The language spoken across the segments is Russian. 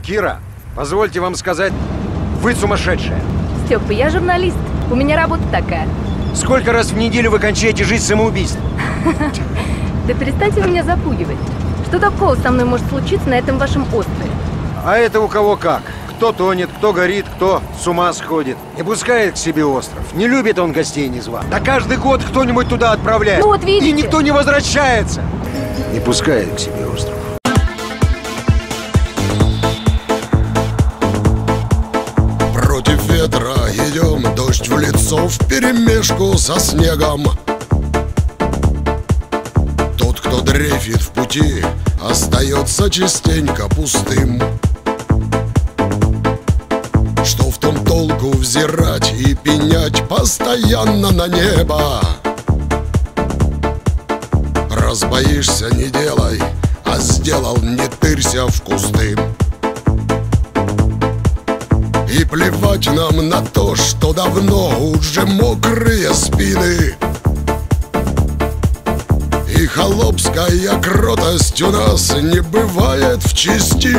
Кира, позвольте вам сказать, вы сумасшедшая. Степа, я журналист. У меня работа такая. Сколько раз в неделю вы кончаете жизнь самоубийством? Да перестаньте меня запугивать. Что такого со мной может случиться на этом вашем острове? А это у кого как? Кто тонет, кто горит, кто с ума сходит. Не пускает к себе остров. Не любит он гостей незваных. Да каждый год кто-нибудь туда отправляет. Ну вот видите. И никто не возвращается. Не пускает к себе остров. Против ветра идем, дождь в лицо вперемешку со снегом. Тот, кто дрейфит в пути, остается частенько пустым. Что в том толку взирать и пенять постоянно на небо? Раз боишься, не делай, а сделал, не тырься в кусты. И плевать нам на то, что давно уже мокрые спины. И холопская кротость у нас не бывает в чести.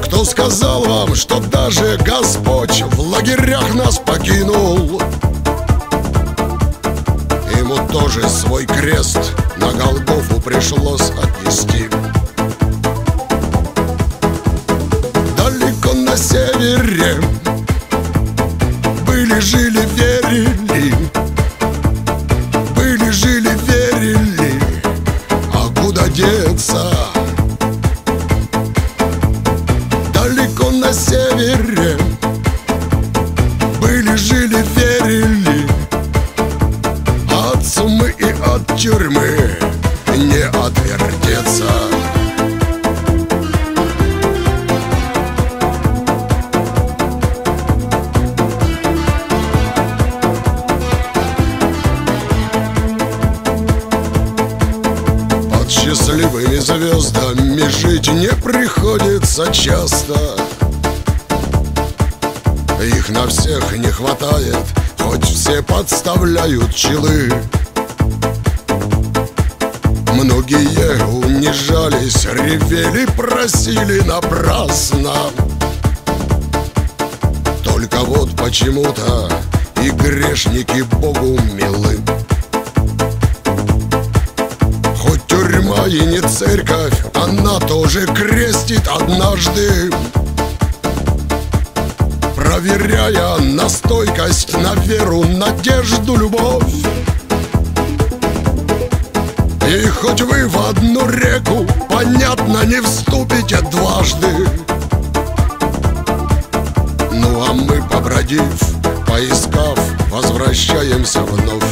Кто сказал вам, что даже Господь в лагерях нас покинул? Ему тоже свой крест на Голгофу пришлось отнести. Далеко на севере были, жили, верили. Были, жили, верили. А куда деться? Далеко на севере были, жили, верили. От сумы и от тюрьмы не отвертеться. Под счастливыми звездами жить не приходится часто. Их на всех не хватает, хоть все подставляют челы. Многие унижались, ревели, просили напрасно. Только вот почему-то и грешники Богу милы. Хоть тюрьма и не церковь, она тоже крестит однажды, проверяя на стойкость, на веру, надежду, любовь. И хоть вы в одну реку, понятно, не вступите дважды. Ну а мы, побродив, поискав, возвращаемся вновь.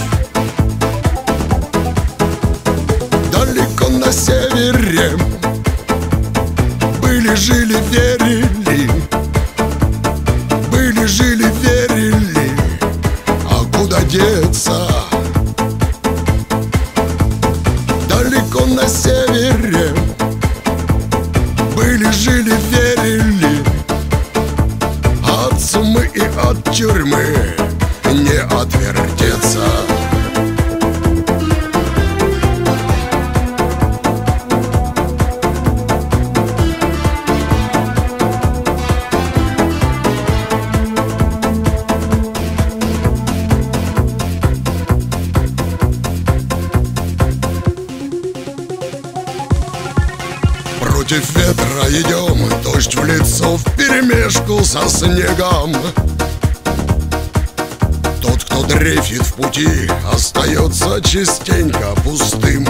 Далеко на севере были, жили, верили. Были, жили, верили. А куда деться? Далеко на севере были, жили, верили. От сумы и от тюрьмы не отвертеться. Против ветра идем, дождь в лицо вперемешку со снегом. Тот, кто дрейфит в пути, остается частенько пустым.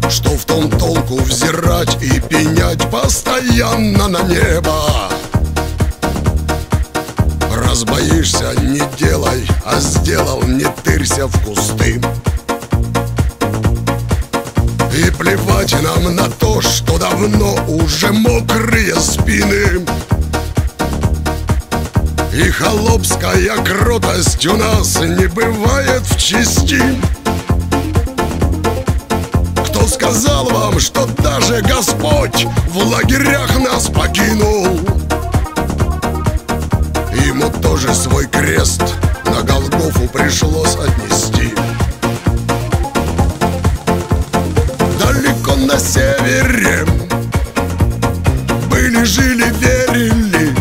Что в том толку взирать и пенять постоянно на небо? Раз боишься, не делай, а сделал, не тырься в кусты. И плевать нам на то, что давно уже мокрые спины. И холопская кротость у нас не бывает в чести. Кто сказал вам, что даже Господь в лагерях нас покинул? Ему тоже свой крест на Голгофу пришлось отнести. На север жили, верили.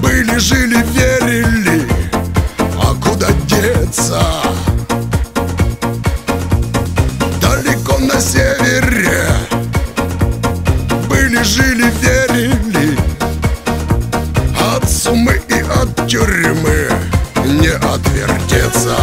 Были, жили, верили. А куда деться? Далеко на севере. Были, жили, верили. От сумы и от тюрьмы не отвертеться.